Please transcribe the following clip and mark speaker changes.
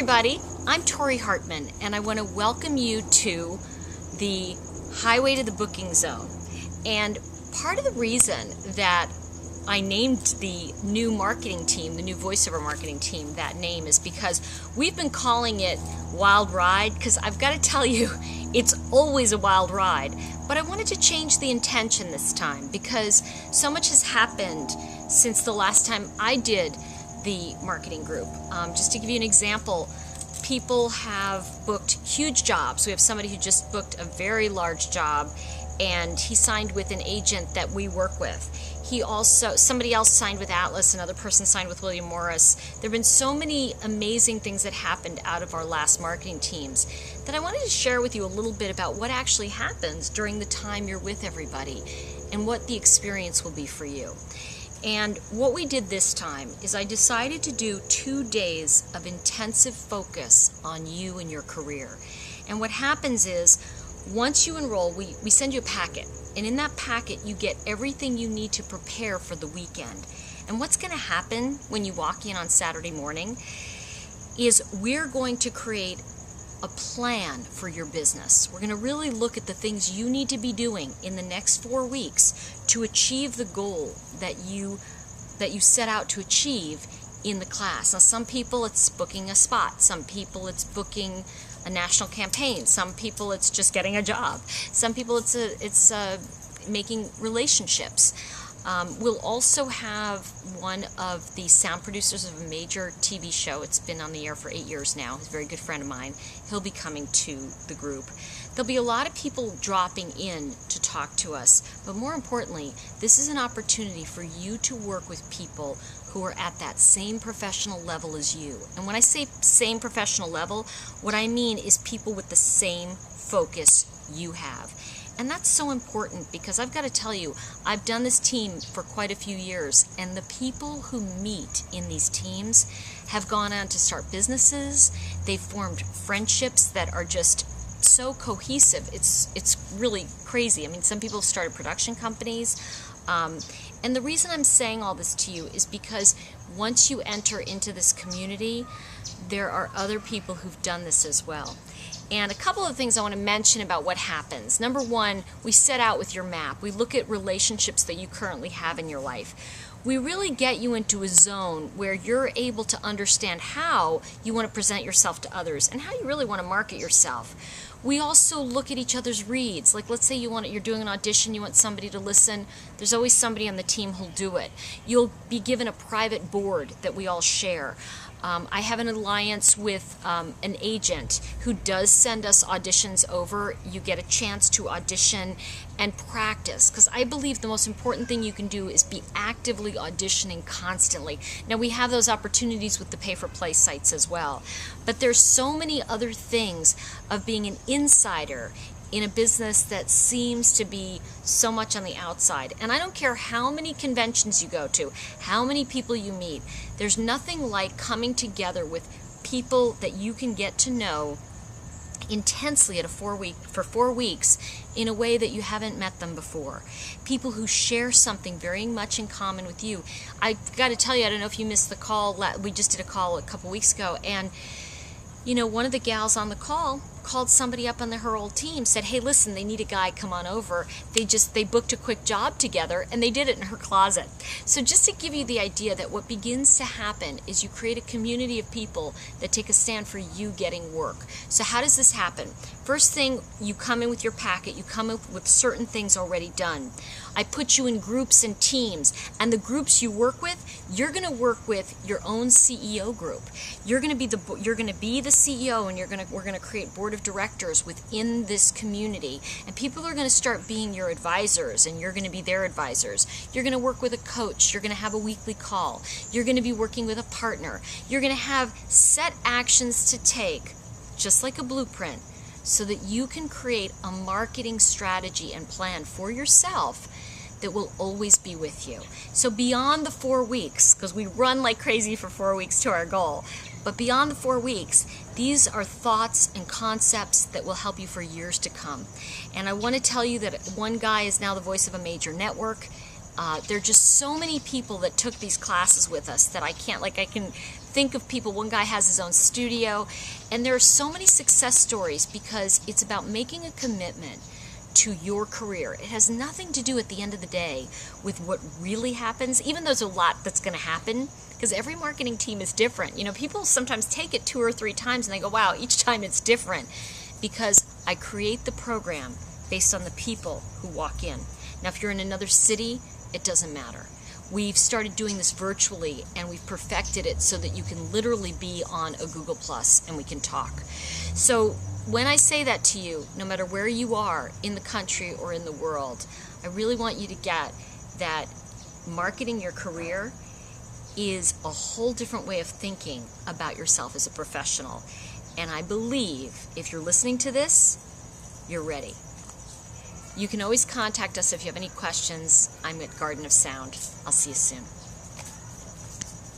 Speaker 1: everybody, I'm Tori Hartman, and I want to welcome you to the Highway to the Booking Zone. And part of the reason that I named the new marketing team, the new voiceover marketing team, that name is because we've been calling it Wild Ride, because I've got to tell you, it's always a wild ride. But I wanted to change the intention this time because so much has happened since the last time I did the marketing group. Just to give you an example, people have booked huge jobs. We have somebody who just booked a very large job, and he signed with an agent that we work with. Somebody else signed with Atlas, another person signed with William Morris. There have been so many amazing things that happened out of our last marketing teams that I wanted to share with you a little bit about what actually happens during the time you're with everybody and what the experience will be for you. And what we did this time is I decided to do 2 days of intensive focus on you and your career. And what happens is, once you enroll, we send you a packet. And in that packet, you get everything you need to prepare for the weekend. And what's going to happen when you walk in on Saturday morning is we're going to create a plan for your business. We're going to really look at the things you need to be doing in the next 4 weeks to achieve the goal that you set out to achieve in the class. Now, some people it's booking a spot. Some people it's booking a national campaign. Some people it's just getting a job. Some people it's making relationships. We'll also have one of the sound producers of a major TV show. It's been on the air for 8 years now. He's a very good friend of mine. He'll be coming to the group. There'll be a lot of people dropping in to talk to us, but more importantly, this is an opportunity for you to work with people who are at that same professional level as you. And when I say same professional level, what I mean is people with the same focus you have. And that's so important because I've got to tell you, I've done this team for quite a few years, and the people who meet in these teams have gone on to start businesses. They've formed friendships that are just so cohesive. It's really crazy. I mean, some people have started production companies. And the reason I'm saying all this to you is because once you enter into this community, there are other people who've done this as well. And a couple of things I want to mention about what happens. Number one, we set out with your map. We look at relationships that you currently have in your life. We really get you into a zone where you're able to understand how you want to present yourself to others and how you really want to market yourself. We also look at each other's reads. Like, let's say you're doing an audition, you want somebody to listen. There's always somebody on the team who'll do it. You'll be given a private board that we all share. I have an alliance with an agent who does send us auditions over. You get a chance to audition and practice, because I believe the most important thing you can do is be actively auditioning constantly. Now, we have those opportunities with the pay-for-play sites as well, but there's so many other things of being an insider in a business that seems to be so much on the outside. And I don't care how many conventions you go to, how many people you meet, there's nothing like coming together with people that you can get to know intensely for 4 weeks in a way that you haven't met them before. People who share something very much in common with you. I've got to tell you, I don't know if you missed the call, we just did a call a couple weeks ago, and you know, one of the gals on the call called somebody up on her old team, said, hey, listen, they need a guy, come on over. They booked a quick job together, and they did it in her closet. So just to give you the idea that what begins to happen is you create a community of people that take a stand for you getting work. So how does this happen? First thing, you come in with your packet, you come in with certain things already done. I put you in groups and teams, and the groups you work with, you're going to work with your own CEO group. You're going to be the CEO, and we're going to create board of directors within this community, and people are going to start being your advisors, and you're going to be their advisors. You're going to work with a coach. You're going to have a weekly call. You're going to be working with a partner. You're going to have set actions to take, just like a blueprint, so that you can create a marketing strategy and plan for yourself that will always be with you. So beyond the 4 weeks, because we run like crazy for 4 weeks to our goal, but beyond the 4 weeks, these are thoughts and concepts that will help you for years to come. And I want to tell you that one guy is now the voice of a major network. There are just so many people that took these classes with us that I can think of people. One guy has his own studio, and there are so many success stories because it's about making a commitment to your career. It has nothing to do at the end of the day with what really happens, even though there's a lot that's going to happen, because every marketing team is different. You know, people sometimes take it 2 or 3 times and they go, wow, each time it's different, because I create the program based on the people who walk in. Now, if you're in another city, it doesn't matter. We've started doing this virtually, and we've perfected it so that you can literally be on a Google Plus and we can talk. So when I say that to you, no matter where you are in the country or in the world, I really want you to get that marketing your career is a whole different way of thinking about yourself as a professional. And I believe if you're listening to this, you're ready. You can always contact us if you have any questions. I'm at Garden of Sound. I'll see you soon.